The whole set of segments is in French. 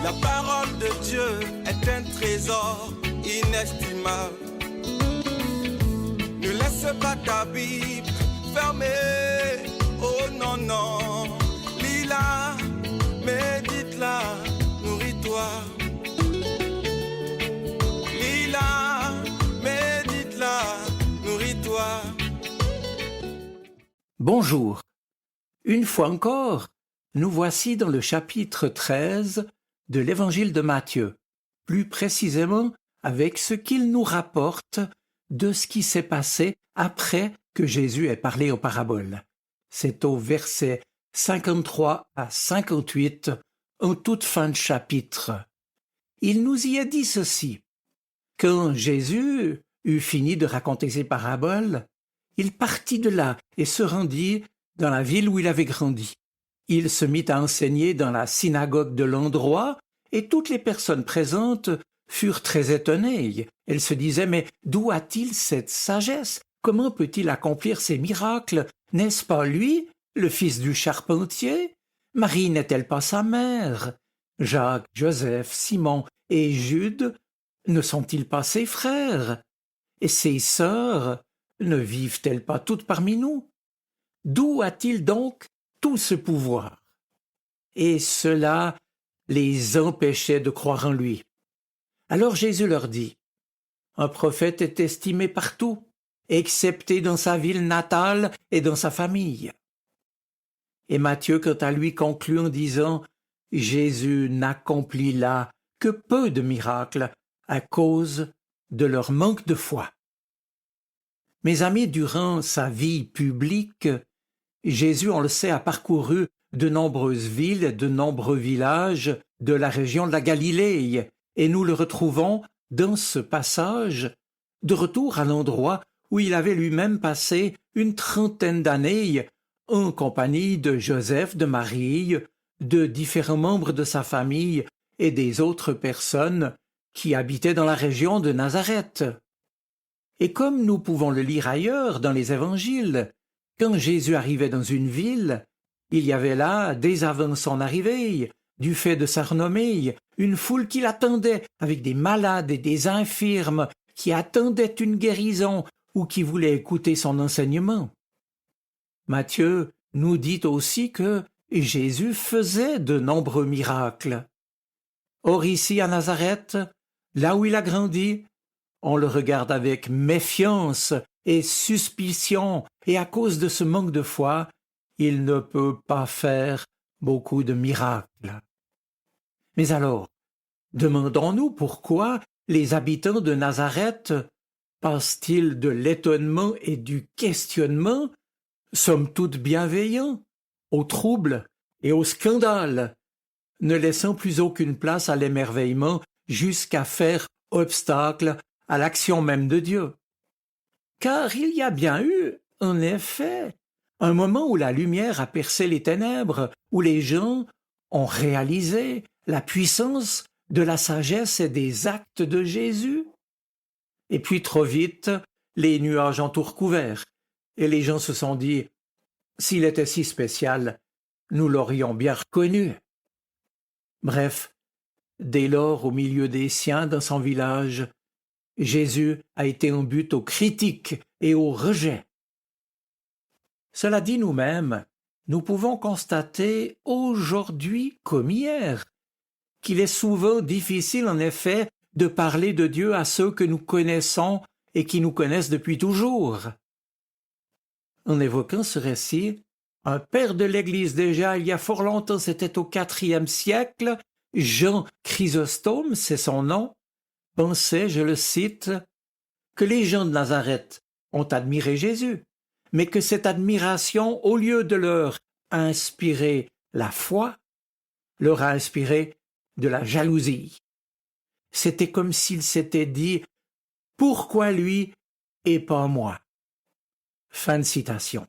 La parole de Dieu est un trésor inestimable. Ne laisse pas ta Bible fermée. Oh non, non. Lis-la, médite-la, nourris-toi. Lis-la, médite-la, nourris-toi. Bonjour. Une fois encore, nous voici dans le chapitre 13 de l'Évangile de Matthieu, plus précisément avec ce qu'il nous rapporte de ce qui s'est passé après que Jésus ait parlé aux paraboles. C'est au verset 53 à 58, en toute fin de chapitre. Il nous y est dit ceci. Quand Jésus eut fini de raconter ses paraboles, il partit de là et se rendit dans la ville où il avait grandi. Il se mit à enseigner dans la synagogue de l'endroit, et toutes les personnes présentes furent très étonnées. Elles se disaient, mais d'où a-t-il cette sagesse? Comment peut-il accomplir ces miracles? N'est-ce pas lui, le fils du charpentier? Marie n'est-elle pas sa mère? Jacques, Joseph, Simon et Jude ne sont-ils pas ses frères? Et ses sœurs ne vivent-elles pas toutes parmi nous? D'où a-t-il donc tout ce pouvoir? Et cela les empêchait de croire en lui. Alors Jésus leur dit, « Un prophète est estimé partout, excepté dans sa ville natale et dans sa famille. » Et Matthieu, quant à lui, conclut en disant, « Jésus n'accomplit là que peu de miracles à cause de leur manque de foi. » Mes amis, durant sa vie publique, Jésus, on le sait, a parcouru de nombreuses villes et de nombreux villages de la région de la Galilée, et nous le retrouvons dans ce passage de retour à l'endroit où il avait lui-même passé une trentaine d'années en compagnie de Joseph, de Marie, de différents membres de sa famille et des autres personnes qui habitaient dans la région de Nazareth. Et comme nous pouvons le lire ailleurs dans les évangiles, quand Jésus arrivait dans une ville, il y avait là, dès avant son arrivée, du fait de sa renommée, une foule qui l'attendait avec des malades et des infirmes qui attendaient une guérison ou qui voulaient écouter son enseignement. Matthieu nous dit aussi que Jésus faisait de nombreux miracles. Or ici à Nazareth, là où il a grandi, on le regarde avec méfiance et suspicion, et à cause de ce manque de foi, il ne peut pas faire beaucoup de miracles. Mais alors, demandons-nous pourquoi les habitants de Nazareth passent-ils de l'étonnement et du questionnement, somme toute bienveillants, au trouble et au scandale, ne laissant plus aucune place à l'émerveillement jusqu'à faire obstacle à l'action même de Dieu. Car il y a bien eu, en effet, un moment où la lumière a percé les ténèbres, où les gens ont réalisé la puissance de la sagesse et des actes de Jésus. Et puis trop vite, les nuages ont tout recouvert, et les gens se sont dit, s'il était si spécial, nous l'aurions bien reconnu. Bref, dès lors, au milieu des siens dans son village, Jésus a été en but aux critiques et au rejet. Cela dit, nous-mêmes, nous pouvons constater aujourd'hui comme hier qu'il est souvent difficile en effet de parler de Dieu à ceux que nous connaissons et qui nous connaissent depuis toujours. En évoquant ce récit, un père de l'Église déjà il y a fort longtemps, c'était au IVe siècle, Jean Chrysostome, c'est son nom, pensait, je le cite, que les gens de Nazareth ont admiré Jésus, mais que cette admiration, au lieu de leur inspirer la foi, leur a inspiré de la jalousie. C'était comme s'ils s'étaient dit « Pourquoi lui et pas moi ?» Fin de citation.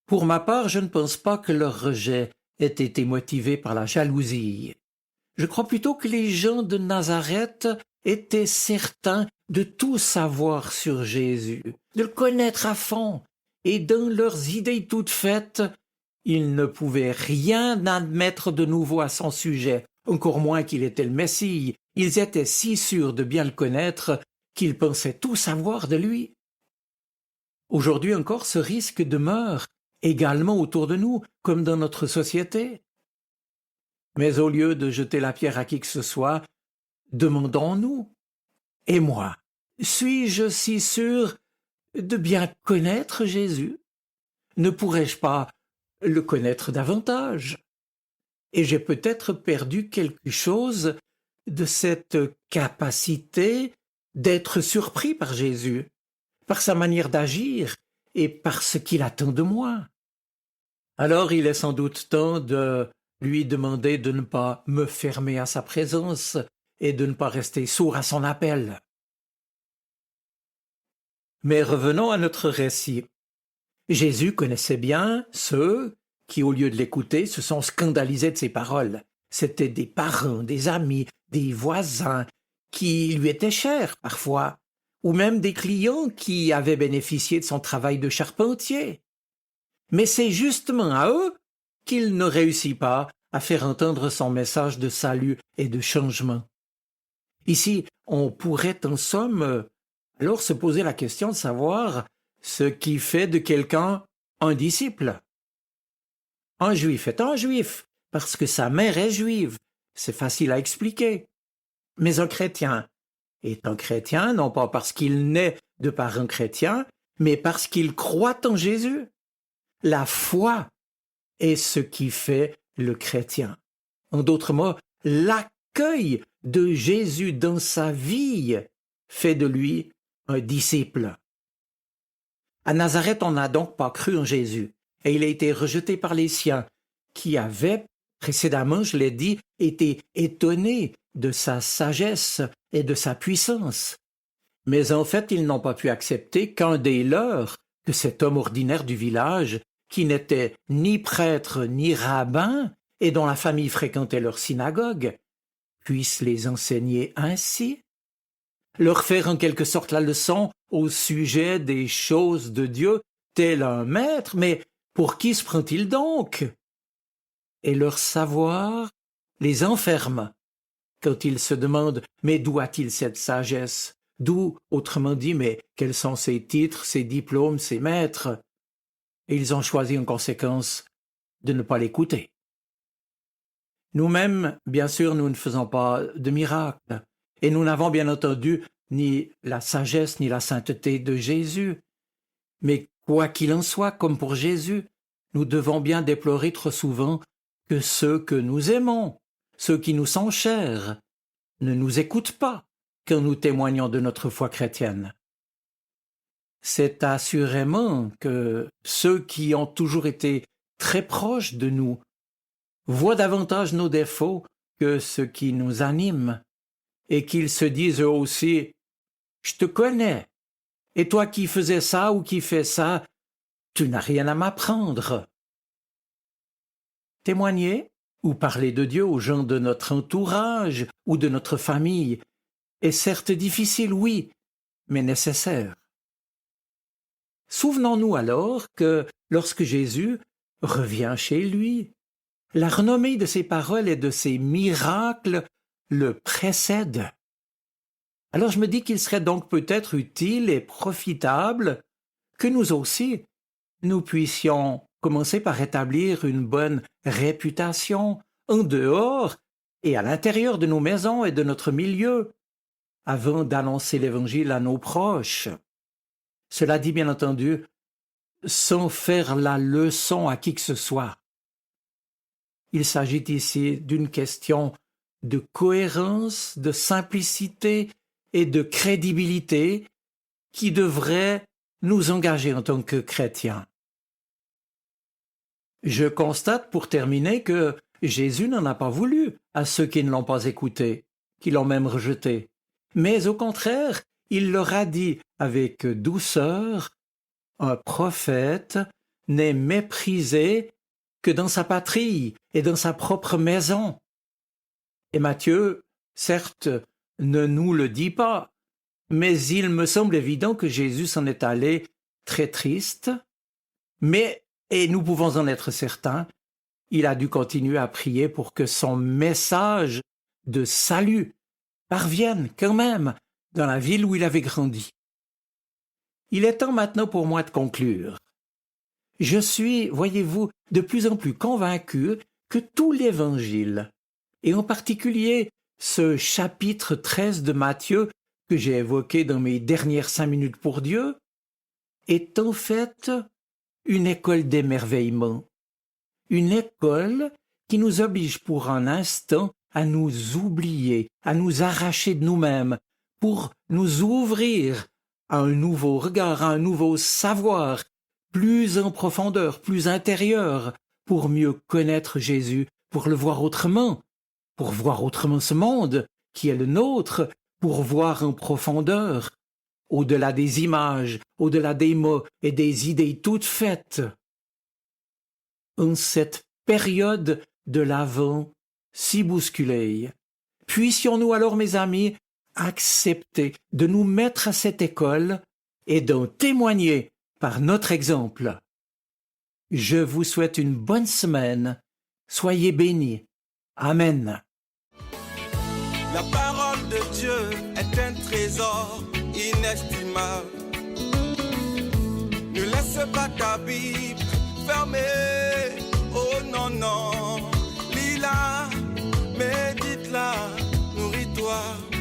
Pour ma part, je ne pense pas que leur rejet ait été motivé par la jalousie. Je crois plutôt que les gens de Nazareth étaient certains de tout savoir sur Jésus, de le connaître à fond, et dans leurs idées toutes faites, ils ne pouvaient rien admettre de nouveau à son sujet. encore moins qu'il était le Messie. Ils étaient si sûrs de bien le connaître qu'ils pensaient tout savoir de lui. Aujourd'hui encore, ce risque demeure également autour de nous, comme dans notre société. Mais au lieu de jeter la pierre à qui que ce soit, demandons-nous, et moi, suis-je si sûr de bien connaître Jésus? Ne pourrais-je pas le connaître davantage? Et j'ai peut-être perdu quelque chose de cette capacité d'être surpris par Jésus, par sa manière d'agir et par ce qu'il attend de moi. Alors il est sans doute temps de lui demander de ne pas me fermer à sa présence et de ne pas rester sourd à son appel. Mais revenons à notre récit. Jésus connaissait bien ceux qui, au lieu de l'écouter, se sont scandalisés de ses paroles. C'étaient des parents, des amis, des voisins qui lui étaient chers parfois, ou même des clients qui avaient bénéficié de son travail de charpentier. Mais c'est justement à eux qu'il ne réussit pas à faire entendre son message de salut et de changement. Ici, on pourrait en somme alors se poser la question de savoir ce qui fait de quelqu'un un disciple. Un juif est un juif parce que sa mère est juive, c'est facile à expliquer. Mais un chrétien est un chrétien non pas parce qu'il naît de parents chrétiens, mais parce qu'il croit en Jésus. La foi est ce qui fait le chrétien. En d'autres mots, l'accueil de Jésus dans sa vie fait de lui un disciple. À Nazareth, on n'a donc pas cru en Jésus, et il a été rejeté par les siens, qui avaient, précédemment, je l'ai dit, été étonnés de sa sagesse et de sa puissance. Mais en fait, ils n'ont pas pu accepter qu'un des leurs, que cet homme ordinaire du village, qui n'était ni prêtre ni rabbin, et dont la famille fréquentait leur synagogue, puisse les enseigner ainsi, leur faire en quelque sorte la leçon au sujet des choses de Dieu, tel un maître, mais pour qui se prend-il donc? Et leur savoir les enferme quand ils se demandent « mais d'où a-t-il cette sagesse ?» D'où, autrement dit, mais quels sont ses titres, ses diplômes, ses maîtres? Et ils ont choisi en conséquence de ne pas l'écouter. Nous-mêmes, bien sûr, nous ne faisons pas de miracles, et nous n'avons bien entendu ni la sagesse ni la sainteté de Jésus. Mais quoi qu'il en soit, comme pour Jésus, nous devons bien déplorer trop souvent que ceux que nous aimons, ceux qui nous sont chers, ne nous écoutent pas quand nous témoignons de notre foi chrétienne. C'est assurément que ceux qui ont toujours été très proches de nous voient davantage nos défauts que ce qui nous anime, et qu'ils se disent eux aussi « Je te connais, et toi qui faisais ça ou qui fais ça, tu n'as rien à m'apprendre. » Témoigner ou parler de Dieu aux gens de notre entourage ou de notre famille est certes difficile, oui, mais nécessaire. Souvenons-nous alors que lorsque Jésus revient chez lui, la renommée de ses paroles et de ses miracles le précède. Alors je me dis qu'il serait donc peut-être utile et profitable que nous aussi, nous puissions commencer par établir une bonne réputation en dehors et à l'intérieur de nos maisons et de notre milieu, avant d'annoncer l'Évangile à nos proches. Cela dit bien entendu, sans faire la leçon à qui que ce soit. Il s'agit ici d'une question de cohérence, de simplicité et de crédibilité qui devrait nous engager en tant que chrétiens. Je constate pour terminer que Jésus n'en a pas voulu à ceux qui ne l'ont pas écouté, qui l'ont même rejeté. Mais au contraire, il leur a dit avec douceur, un prophète n'est méprisé que dans sa patrie et dans sa propre maison. Et Matthieu, certes, ne nous le dit pas, mais il me semble évident que Jésus s'en est allé très triste, mais, et nous pouvons en être certains, il a dû continuer à prier pour que son message de salut parvienne quand même dans la ville où il avait grandi. Il est temps maintenant pour moi de conclure. Je suis, voyez-vous, de plus en plus convaincu que tout l'Évangile, et en particulier ce chapitre 13 de Matthieu que j'ai évoqué dans mes dernières 5 minutes pour Dieu, est en fait une école d'émerveillement, une école qui nous oblige pour un instant à nous oublier, à nous arracher de nous-mêmes, pour nous ouvrir à un nouveau regard, à un nouveau savoir, plus en profondeur, plus intérieur, pour mieux connaître Jésus, pour le voir autrement ce monde qui est le nôtre, pour voir en profondeur, au-delà des images, au-delà des mots et des idées toutes faites. En cette période de l'Avent si bousculée, puissions-nous alors, mes amis, accepter de nous mettre à cette école et d'en témoigner par notre exemple. Je vous souhaite une bonne semaine. Soyez bénis. Amen. La parole de Dieu est un trésor inestimable. Ne laisse pas ta Bible fermée. Oh non, non. Lis-la, médite-la, nourris-toi.